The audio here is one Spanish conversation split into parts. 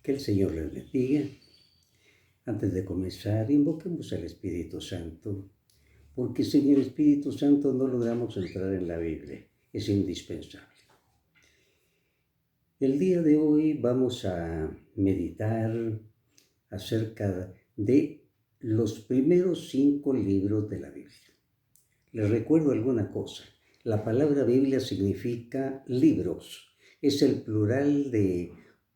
Que el Señor les bendiga. Antes de comenzar, invoquemos al Espíritu Santo, porque sin el Espíritu Santo no logramos entrar en la Biblia. Es indispensable. El día de hoy vamos a meditar acerca de los primeros 5 libros de la Biblia. Les recuerdo alguna cosa. La palabra Biblia significa libros. Es el plural de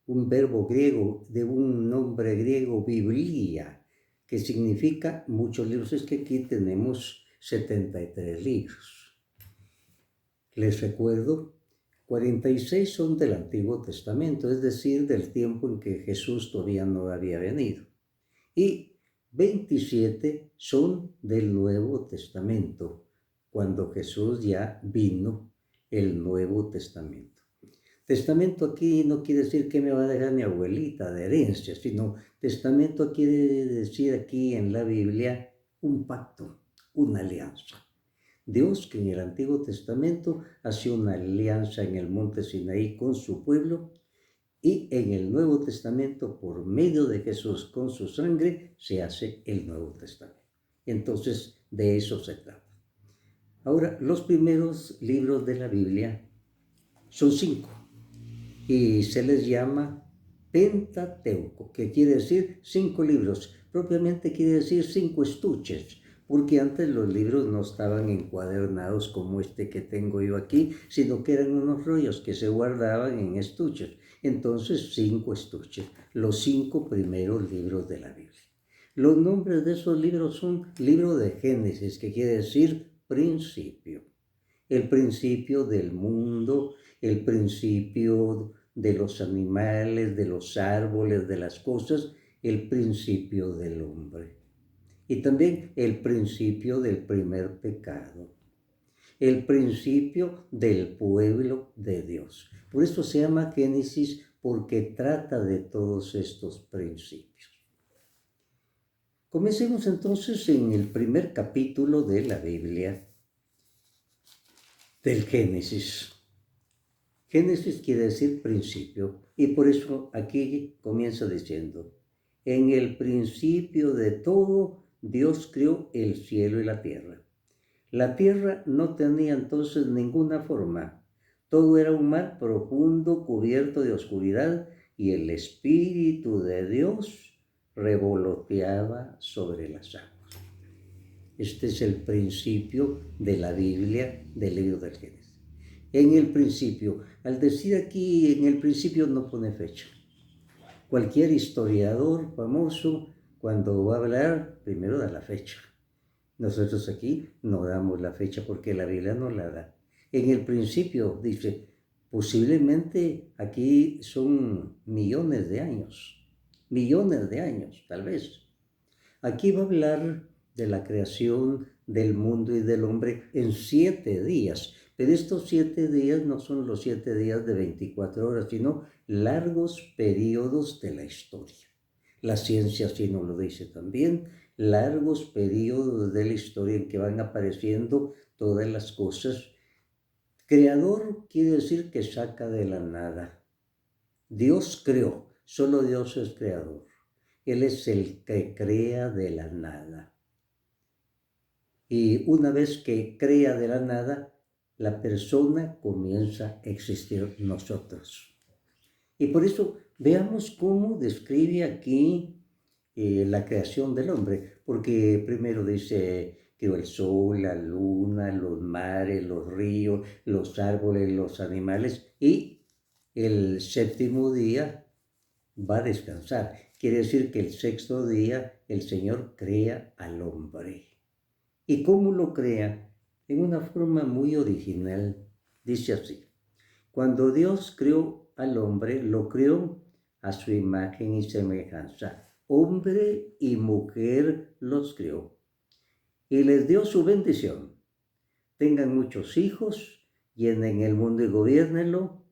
un verbo griego, de un nombre griego, biblia, que significa muchos libros. Es que aquí tenemos 73 libros. Les recuerdo, 46 son del Antiguo Testamento, es decir, del tiempo en que Jesús todavía no había venido. Y 27 son del Nuevo Testamento, cuando Jesús ya vino, el Nuevo Testamento. Testamento aquí no quiere decir que me va a dejar mi abuelita de herencia, sino testamento quiere decir aquí en la Biblia un pacto, una alianza. Dios, que en el Antiguo Testamento hacía una alianza en el monte Sinaí con su pueblo, y en el Nuevo Testamento, por medio de Jesús con su sangre, se hace el Nuevo Testamento. Entonces, de eso se trata. Ahora, los primeros libros de la Biblia son 5 y se les llama Pentateuco, que quiere decir 5 libros. Propiamente quiere decir 5 estuches, porque antes los libros no estaban encuadernados como este que tengo yo aquí, sino que eran unos rollos que se guardaban en estuches. Entonces, 5 estuches, los 5 primeros libros de la Biblia. Los nombres de esos libros son libro de Génesis, que quiere decir principio. El principio del mundo, el principio de los animales, de los árboles, de las cosas, el principio del hombre. Y también el principio del primer pecado, el principio del pueblo de Dios. Por eso se llama Génesis, porque trata de todos estos principios. Comencemos entonces en el primer capítulo de la Biblia, del Génesis. Génesis quiere decir principio, y por eso aquí comienza diciendo: en el principio de todo, Dios creó el cielo y la tierra. La tierra no tenía entonces ninguna forma. Todo era un mar profundo cubierto de oscuridad, y el Espíritu de Dios revoloteaba sobre las aguas. Este es el principio de la Biblia, del libro del Génesis. En el principio, al decir aquí en el principio, no pone fecha. Cualquier historiador famoso, cuando va a hablar, primero da la fecha. Nosotros aquí no damos la fecha porque la Biblia no la da. En el principio dice, posiblemente aquí son millones de años, tal vez. Aquí va a hablar de la creación del mundo y del hombre en 7 días. Pero estos 7 días no son los 7 días de 24 horas, sino largos periodos de la historia. La ciencia así nos lo dice también, largos periodos de la historia en que van apareciendo todas las cosas. Creador quiere decir que saca de la nada. Dios creó, solo Dios es creador. Él es el que crea de la nada. Y una vez que crea de la nada, la persona comienza a existir nosotros. Y por eso veamos cómo describe aquí la creación del hombre, porque primero dice creó el sol, la luna, los mares, los ríos, los árboles, los animales, y el séptimo día va a descansar. Quiere decir que el 6º día el Señor crea al hombre. ¿Y cómo lo crea? En una forma muy original. Dice así: cuando Dios creó al hombre, lo creó a su imagen y semejanza. Hombre y mujer los creó. Y les dio su bendición. Tengan muchos hijos, llenen el mundo y gobiernenlo,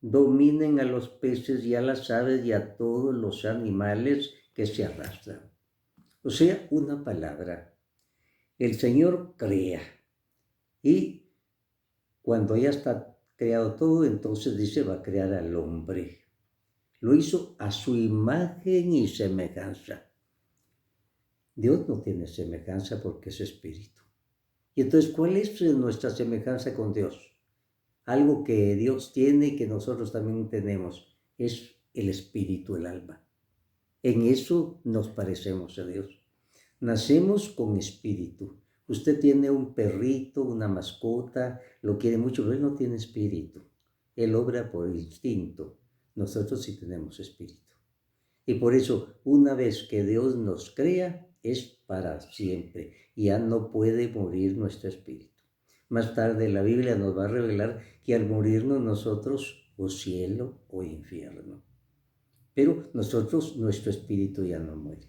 dominen a los peces y a las aves y a todos los animales que se arrastran. O sea, una palabra. El Señor crea. Y cuando ya está creado todo, entonces dice, va a crear al hombre. lo hizo a su imagen y semejanza. Dios no tiene semejanza porque es espíritu. Y entonces, ¿cuál es nuestra semejanza con Dios? Algo que Dios tiene y que nosotros también tenemos, es el espíritu, el alma. En eso nos parecemos a Dios. Nacemos con espíritu. Usted tiene un perrito, una mascota, lo quiere mucho, pero él no tiene espíritu. Él obra por instinto. Nosotros sí tenemos espíritu. Y por eso, una vez que Dios nos crea, es para siempre. Ya no puede morir nuestro espíritu. Más tarde la Biblia nos va a revelar que al morirnos nosotros, o cielo o infierno. Pero nosotros, nuestro espíritu ya no muere.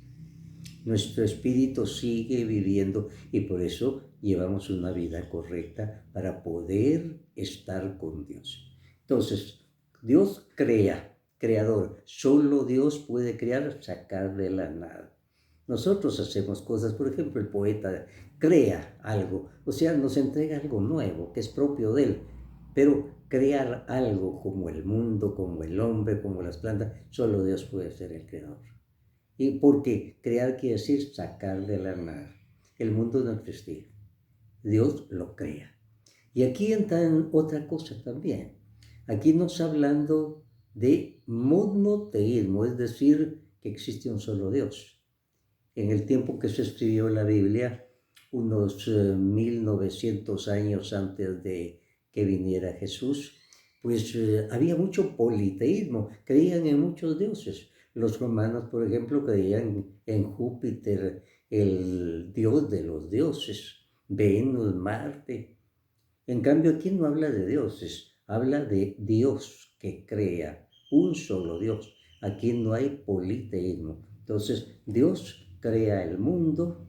Nuestro espíritu sigue viviendo y por eso llevamos una vida correcta para poder estar con Dios. Entonces, Dios crea, creador. Solo Dios puede crear, sacar de la nada. Nosotros hacemos cosas, por ejemplo, el poeta crea algo, o sea, nos entrega algo nuevo que es propio de él, pero crear algo como el mundo, como el hombre, como las plantas, solo Dios puede ser el creador. Y porque crear quiere decir sacar de la nada. El mundo no existía. Dios lo crea. Y aquí entra en otra cosa también. Aquí nos está hablando de monoteísmo, es decir, que existe un solo Dios. En el tiempo que se escribió la Biblia, unos 1900 años antes de que viniera Jesús, pues había mucho politeísmo, creían en muchos dioses. Los romanos, por ejemplo, creían en Júpiter, el dios de los dioses, Venus, Marte. En cambio, aquí no habla de dioses, habla de Dios que crea, un solo Dios. Aquí no hay politeísmo. Entonces, Dios crea el mundo,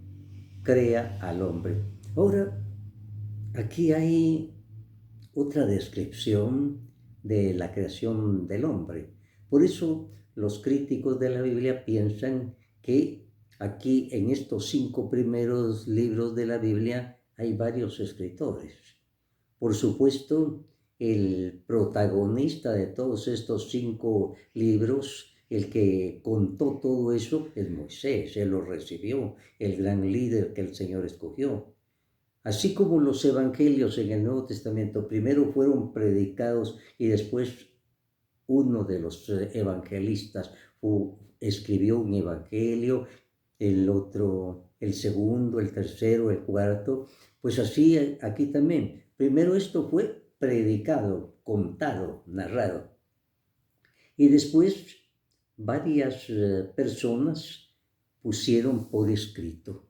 crea al hombre. Ahora, aquí hay otra descripción de la creación del hombre. Por eso los críticos de la Biblia piensan que aquí en estos 5 primeros libros de la Biblia hay varios escritores. Por supuesto, el protagonista de todos estos 5 libros, el que contó todo eso, es Moisés. Él lo recibió, el gran líder que el Señor escogió. Así como los evangelios en el Nuevo Testamento primero fueron predicados y después uno de los evangelistas escribió un evangelio, el otro, el segundo, el tercero, el cuarto, pues así aquí también. Primero esto fue predicado, contado, narrado. Y después varias personas pusieron por escrito.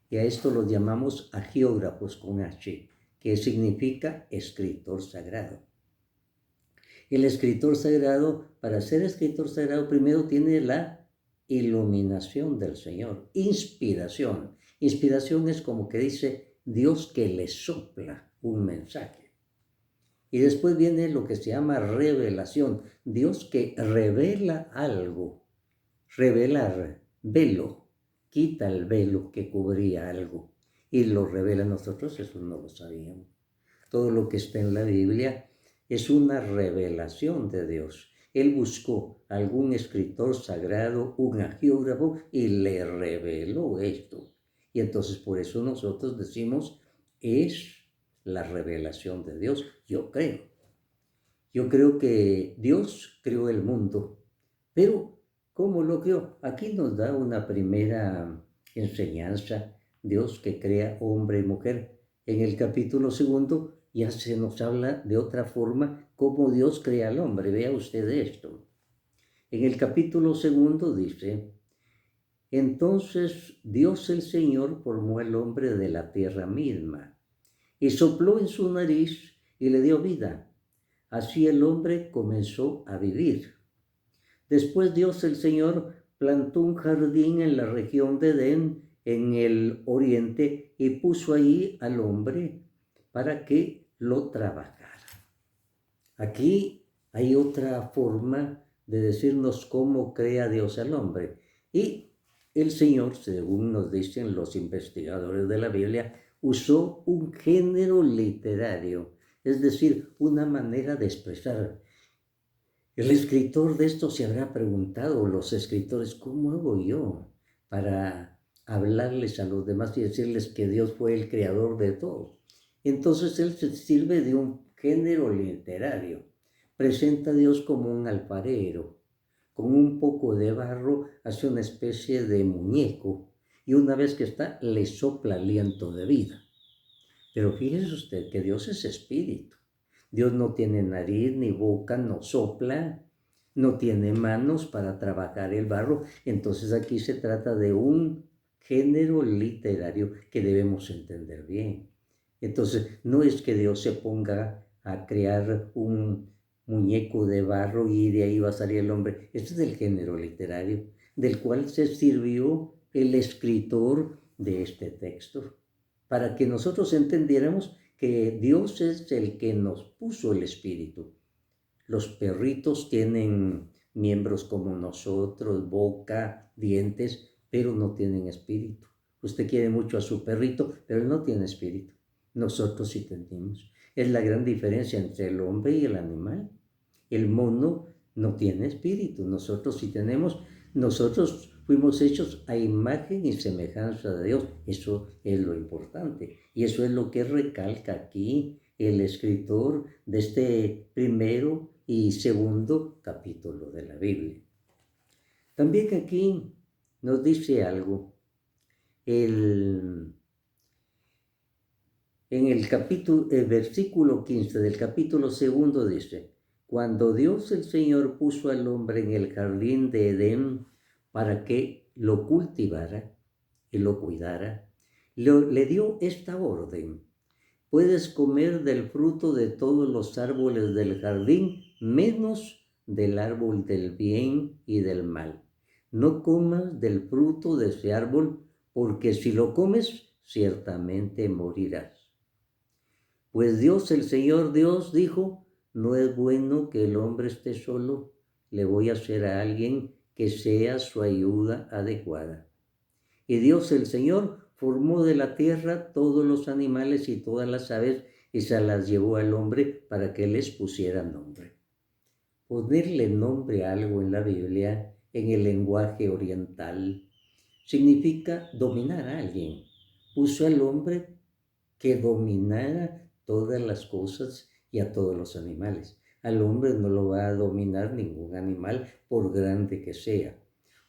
Y a esto lo llamamos agiógrafos con H, que significa escritor sagrado. El escritor sagrado, para ser escritor sagrado, primero tiene la iluminación del Señor, inspiración. Inspiración es como que dice Dios que le sopla un mensaje. Y después viene lo que se llama revelación, Dios que revela algo. Revelar, velo, quita el velo que cubría algo y lo revela a nosotros, eso no lo sabíamos. Todo lo que está en la Biblia es una revelación de Dios. Él buscó algún escritor sagrado, un agiógrafo, y le reveló esto. Y entonces por eso nosotros decimos, es la revelación de Dios. Yo creo que Dios creó el mundo, pero ¿cómo lo creó? Aquí nos da una primera enseñanza, Dios que crea hombre y mujer. En el capítulo 2 ya se nos habla de otra forma cómo Dios crea al hombre. Vea usted esto. En el capítulo 2 dice, entonces Dios el Señor formó al hombre de la tierra misma y sopló en su nariz y le dio vida. Así el hombre comenzó a vivir. Después Dios el Señor plantó un jardín en la región de Edén, en el oriente, y puso ahí al hombre para que lo trabajara. Aquí hay otra forma de decirnos cómo crea Dios al hombre. Y el Señor, según nos dicen los investigadores de la Biblia, usó un género literario, es decir, una manera de expresar. El escritor de esto se habrá preguntado, los escritores, ¿cómo hago yo para hablarles a los demás y decirles que Dios fue el creador de todo? Entonces él se sirve de un género literario. Presenta a Dios como un alfarero. Con un poco de barro hace una especie de muñeco y una vez que está, le sopla aliento de vida. Pero fíjese usted que Dios es espíritu. Dios no tiene nariz ni boca, no sopla, no tiene manos para trabajar el barro. Entonces aquí se trata de un género literario que debemos entender bien. Entonces no es que Dios se ponga a crear un muñeco de barro y de ahí va a salir el hombre. Este es el género literario del cual se sirvió el escritor de este texto para que nosotros entendiéramos que Dios es el que nos puso el espíritu. Los perritos tienen miembros como nosotros, boca, dientes, pero no tienen espíritu. Usted quiere mucho a su perrito, pero él no tiene espíritu. Nosotros sí tenemos. Es la gran diferencia entre el hombre y el animal. El mono no tiene espíritu, nosotros sí tenemos. Nosotros fuimos hechos a imagen y semejanza de Dios. Eso es lo importante. Y eso es lo que recalca aquí el escritor de este primero y segundo capítulo de la Biblia. También aquí nos dice algo. En el versículo 15 del capítulo segundo dice: cuando Dios el Señor puso al hombre en el jardín de Edén para que lo cultivara y lo cuidara, le dio esta orden: puedes comer del fruto de todos los árboles del jardín, menos del árbol del bien y del mal. No comas del fruto de ese árbol, porque si lo comes, ciertamente morirás. Pues Dios, el Señor Dios, dijo: no es bueno que el hombre esté solo, le voy a hacer a alguien que sea su ayuda adecuada. Y Dios, el Señor, formó de la tierra todos los animales y todas las aves y se las llevó al hombre para que les pusiera nombre. Ponerle nombre a algo en la Biblia, en el lenguaje oriental, significa dominar a alguien. Puso al hombre que dominara todas las cosas y a todos los animales. Al hombre no lo va a dominar ningún animal, por grande que sea.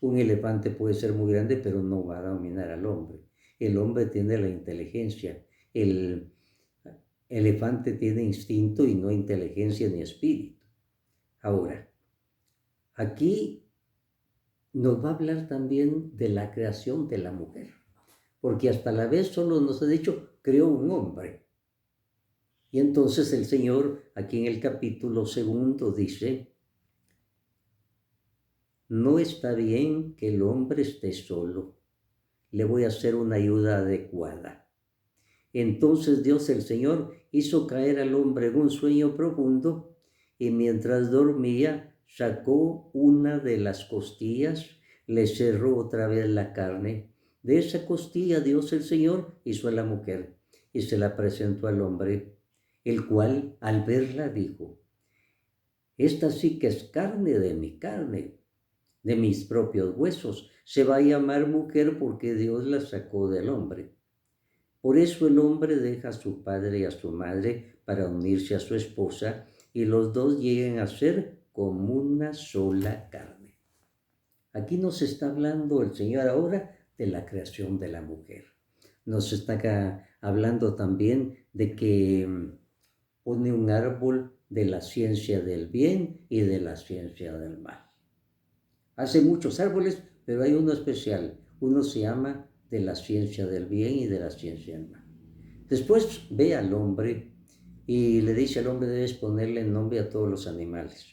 Un elefante puede ser muy grande, pero no va a dominar al hombre. El hombre tiene la inteligencia. El elefante tiene instinto y no inteligencia ni espíritu. Ahora, aquí nos va a hablar también de la creación de la mujer, porque hasta la vez solo nos ha dicho: creó un hombre. Y entonces el Señor, aquí en el capítulo segundo, dice: no está bien que el hombre esté solo, le voy a hacer una ayuda adecuada. Entonces Dios, el Señor, hizo caer al hombre en un sueño profundo y mientras dormía sacó una de las costillas, le cerró otra vez la carne. De esa costilla Dios, el Señor, hizo a la mujer y se la presentó al hombre, el cual al verla dijo: esta sí que es carne de mi carne, de mis propios huesos. Se va a llamar mujer porque Dios la sacó del hombre. Por eso el hombre deja a su padre y a su madre para unirse a su esposa y los dos llegan a ser como una sola carne. Aquí nos está hablando el Señor ahora de la creación de la mujer. Nos está hablando también de que pone un árbol de la ciencia del bien y de la ciencia del mal. Hace muchos árboles, pero hay uno especial. Uno se llama de la ciencia del bien y de la ciencia del mal. Después ve al hombre y le dice al hombre: debes ponerle nombre a todos los animales.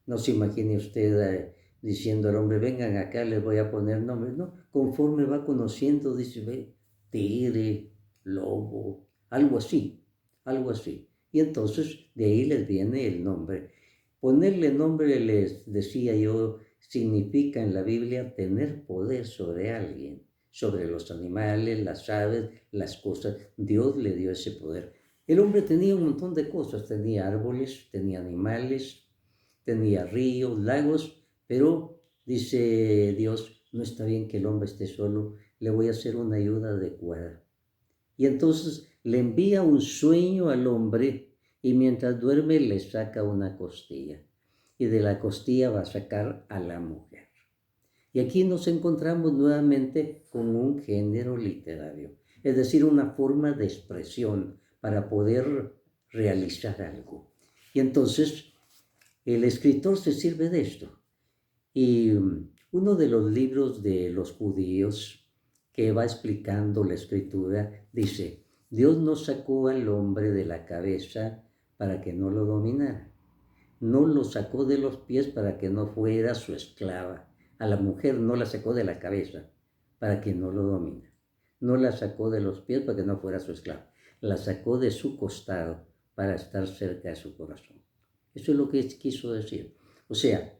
No se imagine usted diciendo al hombre: vengan acá, les voy a poner nombre. No, conforme va conociendo, dice: ve, tigre, lobo, algo así, algo así. Y entonces de ahí les viene el nombre. Ponerle nombre, les decía yo, significa en la Biblia tener poder sobre alguien, sobre los animales, las aves, las cosas. Dios le dio ese poder. El hombre tenía un montón de cosas, tenía árboles, tenía animales, tenía ríos, lagos, pero dice Dios, no está bien que el hombre esté solo, le voy a hacer una ayuda adecuada. Y entonces le envía un sueño al hombre y mientras duerme le saca una costilla. Y de la costilla va a sacar a la mujer. Y aquí nos encontramos nuevamente con un género literario, es decir, una forma de expresión para poder realizar algo. Y entonces el escritor se sirve de esto. Y uno de los libros de los judíos que va explicando la escritura dice, Dios no sacó al hombre de la cabeza para que no lo dominara. No lo sacó de los pies para que no fuera su esclava. A la mujer no la sacó de la cabeza para que no lo domine. No la sacó de los pies para que no fuera su esclava. La sacó de su costado para estar cerca de su corazón. Eso es lo que quiso decir. O sea,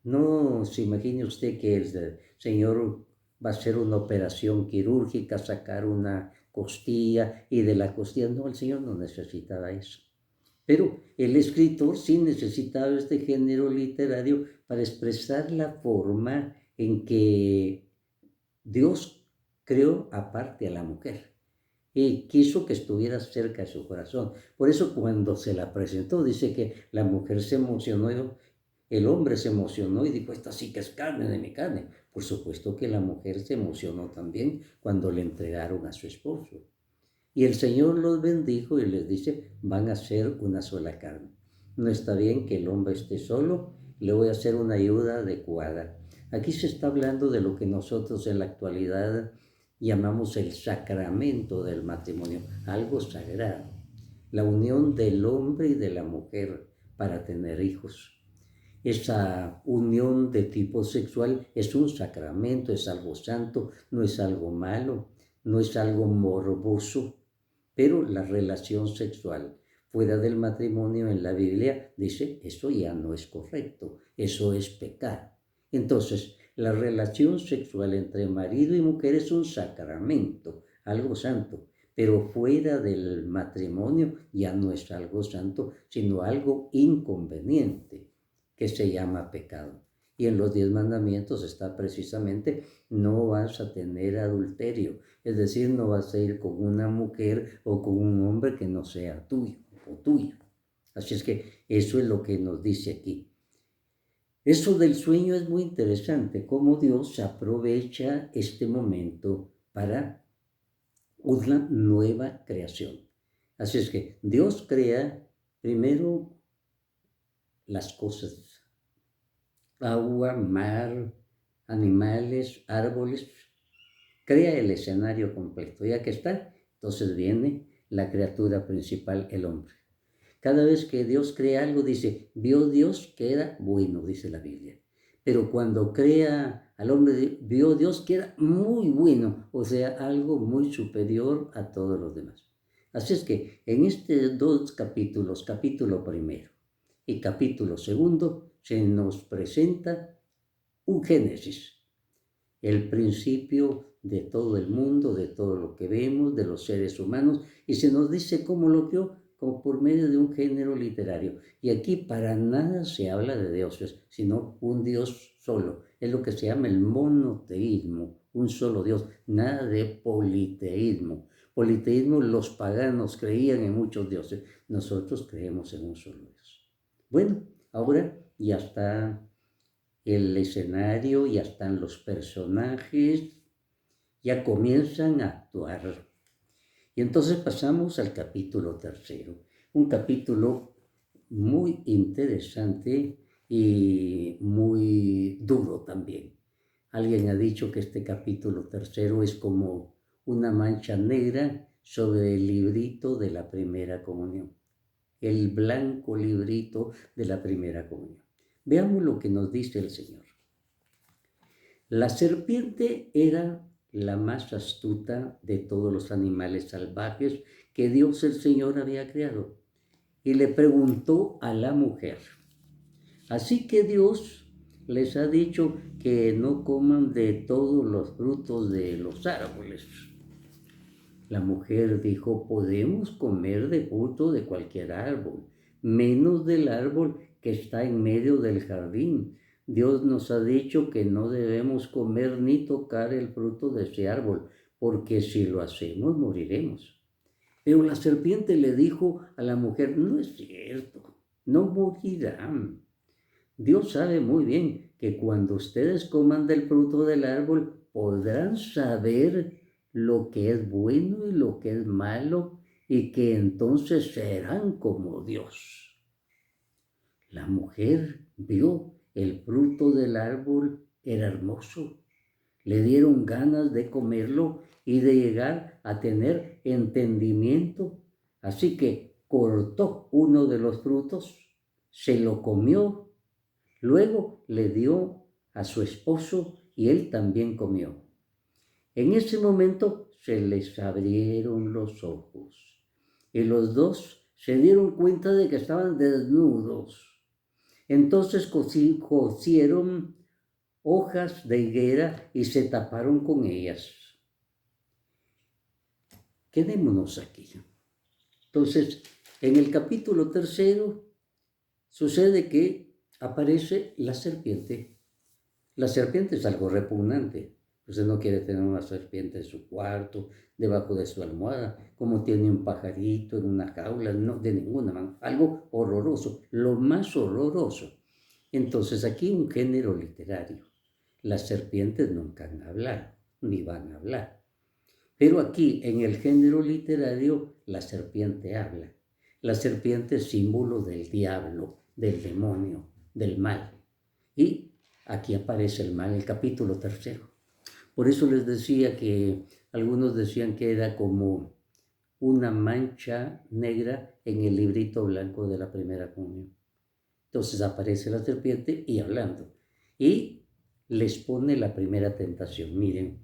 no se imagine usted que el Señor va a hacer una operación quirúrgica, sacar una costilla y de la costilla. No, el Señor no necesitaba eso. Pero el escritor sí necesitaba este género literario para expresar la forma en que Dios creó aparte a la mujer y quiso que estuviera cerca de su corazón. Por eso cuando se la presentó dice que la mujer se emocionó, el hombre se emocionó y dijo, esta sí que es carne de mi carne. Por supuesto que la mujer se emocionó también cuando le entregaron a su esposo. Y el Señor los bendijo y les dice, van a ser una sola carne. No está bien que el hombre esté solo, le voy a hacer una ayuda adecuada. Aquí se está hablando de lo que nosotros en la actualidad llamamos el sacramento del matrimonio, algo sagrado. La unión del hombre y de la mujer para tener hijos. Esa unión de tipo sexual es un sacramento, es algo santo, no es algo malo, no es algo morboso. Pero la relación sexual fuera del matrimonio en la Biblia dice, eso ya no es correcto, eso es pecado. Entonces, la relación sexual entre marido y mujer es un sacramento, algo santo, pero fuera del matrimonio ya no es algo santo, sino algo inconveniente, que se llama pecado. Y en los 10 mandamientos está precisamente, no vas a tener adulterio, es decir, no vas a ir con una mujer o con un hombre que no sea tuyo o tuya. Así es que eso es lo que nos dice aquí. Eso del sueño es muy interesante, cómo Dios aprovecha este momento para una nueva creación. Así es que Dios crea primero las cosas, agua, mar, animales, árboles, crea el escenario completo. Ya que está, entonces viene la criatura principal, el hombre. Cada vez que Dios crea algo, dice, vio Dios que era bueno, dice la Biblia. Pero cuando crea al hombre, vio Dios que era muy bueno, o sea, algo muy superior a todos los demás. Así es que en estos 2 capítulos, capítulo primero y capítulo segundo, se nos presenta un Génesis, el principio de todo el mundo, de todo lo que vemos, de los seres humanos, y se nos dice cómo lo creó, como por medio de un género literario. Y aquí para nada se habla de dioses, sino un Dios solo. Es lo que se llama el monoteísmo, un solo Dios, nada de politeísmo. Politeísmo, los paganos creían en muchos dioses, nosotros creemos en un solo Dios. Bueno, ahora ya está el escenario, ya están los personajes, ya comienzan a actuar. Y entonces pasamos al capítulo tercero, un capítulo muy interesante y muy duro también. Alguien ha dicho que este capítulo tercero es como una mancha negra sobre el librito de la primera comunión, el blanco librito de la primera comunión. Veamos lo que nos dice el Señor. La serpiente era la más astuta de todos los animales salvajes que Dios el Señor había creado. Y le preguntó a la mujer, así que Dios les ha dicho que no coman de todos los frutos de los árboles. La mujer dijo, podemos comer de fruto de cualquier árbol, menos del árbol que está en medio del jardín. Dios nos ha dicho que no debemos comer ni tocar el fruto de ese árbol, porque si lo hacemos moriremos. Pero la serpiente le dijo a la mujer, no es cierto, no morirán. Dios sabe muy bien que cuando ustedes coman del fruto del árbol podrán saber lo que es bueno y lo que es malo y que entonces serán como Dios. La mujer vio el fruto del árbol, era hermoso. Le dieron ganas de comerlo y de llegar a tener entendimiento. Así que cortó uno de los frutos, se lo comió. Luego le dio a su esposo y él también comió. En ese momento se les abrieron los ojos y los dos se dieron cuenta de que estaban desnudos. Entonces cosieron hojas de higuera y se taparon con ellas. Quedémonos aquí. Entonces, en el capítulo 3 sucede que aparece la serpiente. La serpiente es algo repugnante. Usted no quiere tener una serpiente en su cuarto, debajo de su almohada, como tiene un pajarito en una jaula, no, de ninguna manera. Algo horroroso, lo más horroroso. Entonces aquí un género literario. Las serpientes nunca han hablado, ni van a hablar. Pero aquí, en el género literario, la serpiente habla. La serpiente es símbolo del diablo, del demonio, del mal. Y aquí aparece el mal, el capítulo 3. Por eso les decía que algunos decían que era como una mancha negra en el librito blanco de la primera comunión. Entonces aparece la serpiente y hablando. Y les pone la primera tentación. Miren,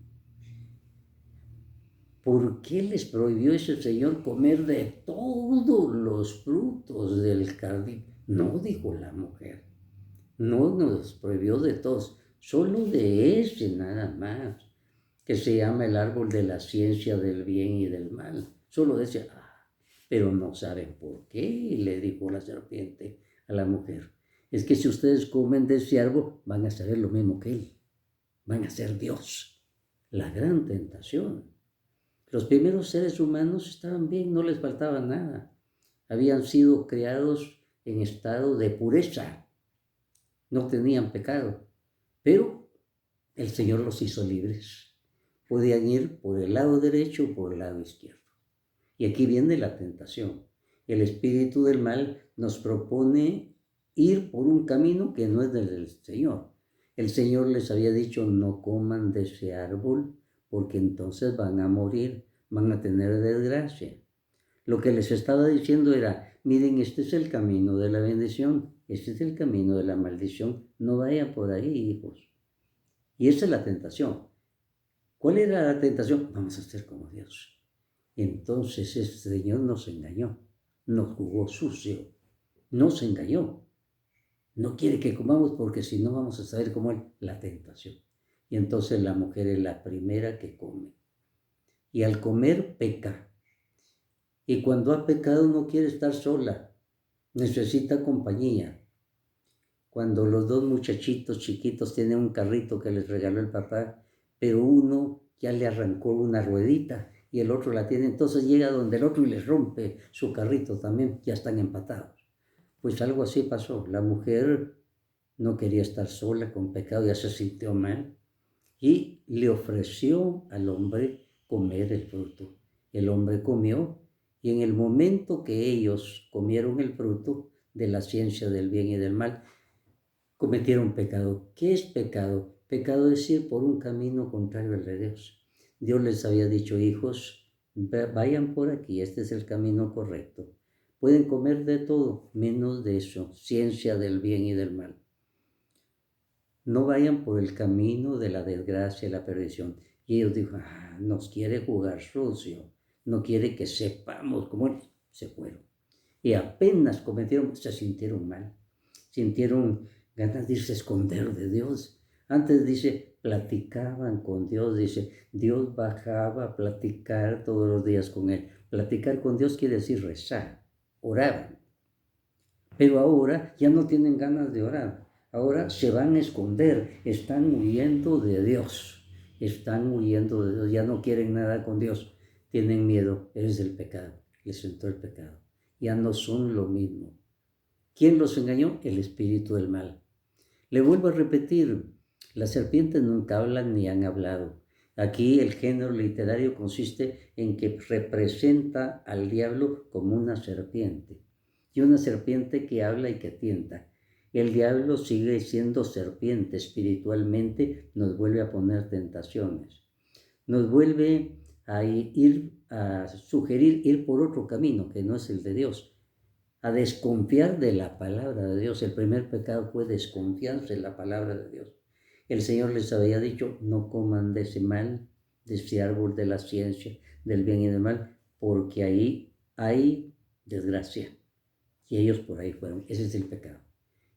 ¿por qué les prohibió ese Señor comer de todos los frutos del jardín? No, dijo la mujer, no nos prohibió de todos, solo de ese nada más, que se llama el árbol de la ciencia del bien y del mal. Solo de ese, pero no saben por qué, le dijo la serpiente a la mujer. Es que si ustedes comen de ese árbol, van a saber lo mismo que él, van a ser Dios. La gran tentación. Los primeros seres humanos estaban bien, no les faltaba nada. Habían sido creados en estado de pureza, no tenían pecado, pero el Señor los hizo libres. Podían ir por el lado derecho o por el lado izquierdo. Y aquí viene la tentación. El espíritu del mal nos propone ir por un camino que no es del Señor. El Señor les había dicho, no coman de ese árbol, porque entonces van a morir, van a tener desgracia. Lo que les estaba diciendo era, miren, este es el camino de la bendición, este es el camino de la maldición, no vayan por ahí, hijos. Y esa es la tentación. ¿Cuál era la tentación? Vamos a ser como Dios. Entonces ese Señor nos engañó, nos jugó sucio, nos engañó. No quiere que comamos porque si no vamos a saber cómo es la tentación. Y entonces la mujer es la primera que come. Y al comer peca. Y cuando ha pecado no quiere estar sola, necesita compañía. Cuando los dos muchachitos chiquitos tienen un carrito que les regaló el papá, pero uno ya le arrancó una ruedita y el otro la tiene, entonces llega donde el otro y les rompe su carrito también, ya están empatados. Pues algo así pasó, la mujer no quería estar sola con pecado, ya se sintió mal y le ofreció al hombre comer el fruto. El hombre comió y en el momento que ellos comieron el fruto de la ciencia del bien y del mal, cometieron pecado. ¿Qué es pecado? Pecado es ir por un camino contrario al de Dios. Dios les había dicho, hijos, vayan por aquí, este es el camino correcto. Pueden comer de todo, menos de eso, ciencia del bien y del mal. No vayan por el camino de la desgracia y la perdición. Y ellos dijeron, nos quiere jugar sucio, no quiere que sepamos cómo se fueron. Y apenas cometieron, se sintieron mal, sintieron ganas de irse a esconder de Dios. Antes dice, platicaban con Dios, dice, Dios bajaba a platicar todos los días con él. Platicar con Dios quiere decir rezar, oraban. Pero ahora ya no tienen ganas de orar. Ahora se van a esconder, están huyendo de Dios. Están huyendo de Dios, ya no quieren nada con Dios. Tienen miedo, es del pecado. Les entró el pecado. Ya no son lo mismo. ¿Quién los engañó? El espíritu del mal. Le vuelvo a repetir, las serpientes nunca hablan ni han hablado. Aquí el género literario consiste en que representa al diablo como una serpiente, y una serpiente que habla y que tienta. El diablo sigue siendo serpiente espiritualmente, nos vuelve a poner tentaciones, nos vuelve a sugerir ir por otro camino que no es el de Dios, a desconfiar de la palabra de Dios. El primer pecado fue desconfianza en la palabra de Dios. El Señor les había dicho, no coman de ese mal, de ese árbol de la ciencia, del bien y del mal, porque ahí hay desgracia. Y ellos por ahí fueron. Ese es el pecado.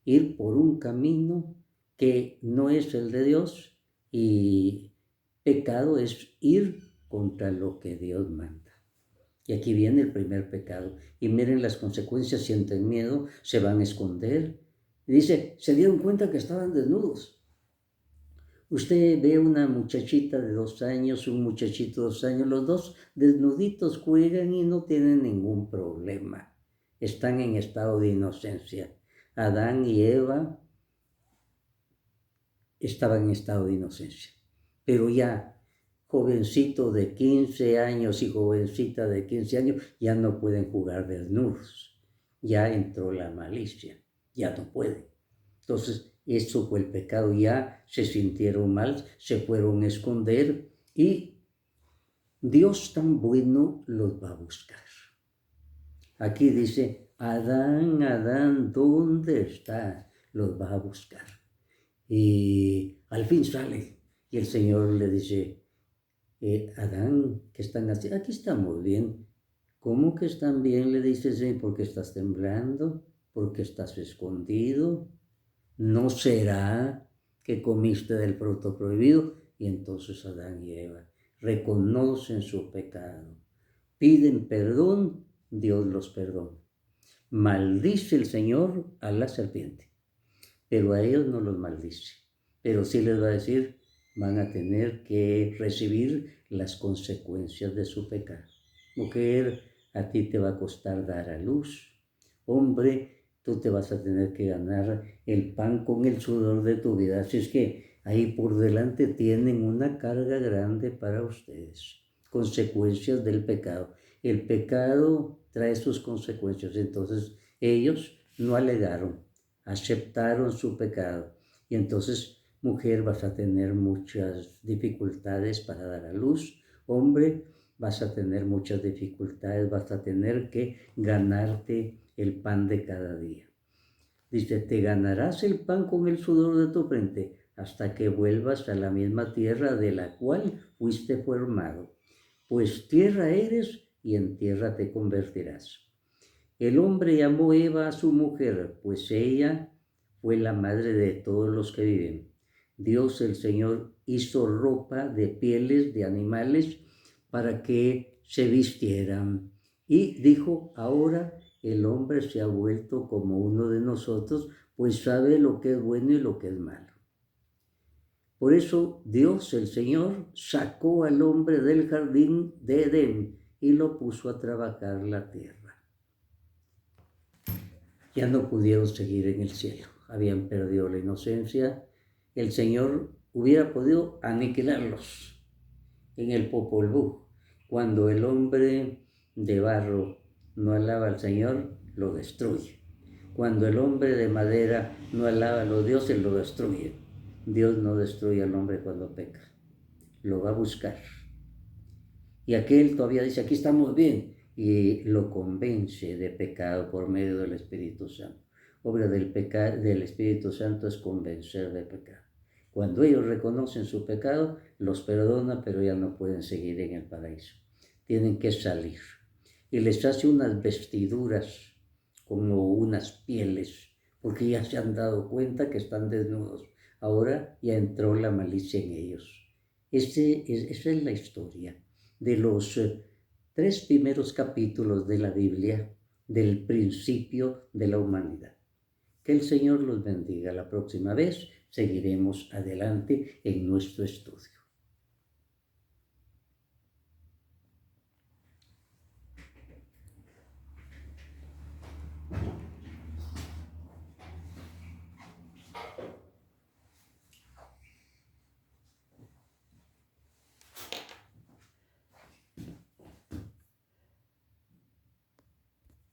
Ir por un camino que no es el de Dios, y pecado es ir contra lo que Dios manda. Y aquí viene el primer pecado. Y miren las consecuencias, sienten miedo, se van a esconder. Y dice, se dieron cuenta que estaban desnudos. Usted ve una muchachita de 2 años, un muchachito de 2 años, los dos desnuditos juegan y no tienen ningún problema. Están en estado de inocencia. Adán y Eva estaban en estado de inocencia. Pero ya jovencito de 15 años y jovencita de 15 años ya no pueden jugar desnudos. Ya entró la malicia, ya no pueden. Entonces, eso fue el pecado, ya se sintieron mal, se fueron a esconder y Dios tan bueno los va a buscar. Aquí dice, Adán, Adán, ¿dónde estás? Los va a buscar. Y al fin sale y el Señor le dice, Adán, ¿qué están haciendo? Aquí estamos bien. ¿Cómo que están bien? Le dice, sí, porque estás temblando, porque estás escondido. ¿No será que comiste del fruto prohibido? Y entonces Adán y Eva reconocen su pecado, piden perdón, Dios los perdona. Maldice el Señor a la serpiente, pero a ellos no los maldice, pero sí les va a decir, van a tener que recibir las consecuencias de su pecado. Mujer, a ti te va a costar dar a luz. Hombre, tú te vas a tener que ganar el pan con el sudor de tu vida. Así es que ahí por delante tienen una carga grande para ustedes. Consecuencias del pecado. El pecado trae sus consecuencias. Entonces ellos no alegaron, aceptaron su pecado. Y entonces, mujer, vas a tener muchas dificultades para dar a luz. Hombre, vas a tener muchas dificultades, vas a tener que ganarte el pan de cada día. Dice, te ganarás el pan con el sudor de tu frente hasta que vuelvas a la misma tierra de la cual fuiste formado. Pues tierra eres y en tierra te convertirás. El hombre llamó Eva a su mujer, pues ella fue la madre de todos los que viven. Dios el Señor hizo ropa de pieles de animales para que se vistieran. Y dijo, ahora el hombre se ha vuelto como uno de nosotros, pues sabe lo que es bueno y lo que es malo. Por eso Dios el Señor sacó al hombre del jardín de Edén y lo puso a trabajar la tierra. Ya no pudieron seguir en el cielo, habían perdido la inocencia. El Señor hubiera podido aniquilarlos en el Popol Vuh. Cuando el hombre de barro no alaba al Señor, lo destruye. Cuando el hombre de madera no alaba a los dioses, lo destruye. Dios no destruye al hombre cuando peca, lo va a buscar. Y aquel todavía dice, aquí estamos bien, y lo convence de pecado por medio del Espíritu Santo. Obra del Espíritu Santo es convencer de pecado. Cuando ellos reconocen su pecado, los perdona, pero ya no pueden seguir en el paraíso. Tienen que salir. Y les hace unas vestiduras como unas pieles, porque ya se han dado cuenta que están desnudos. Ahora ya entró la malicia en ellos. Esa es la historia de los 3 primeros capítulos de la Biblia. del principio de la humanidad. Que el Señor los bendiga. La próxima vez seguiremos adelante en nuestro estudio.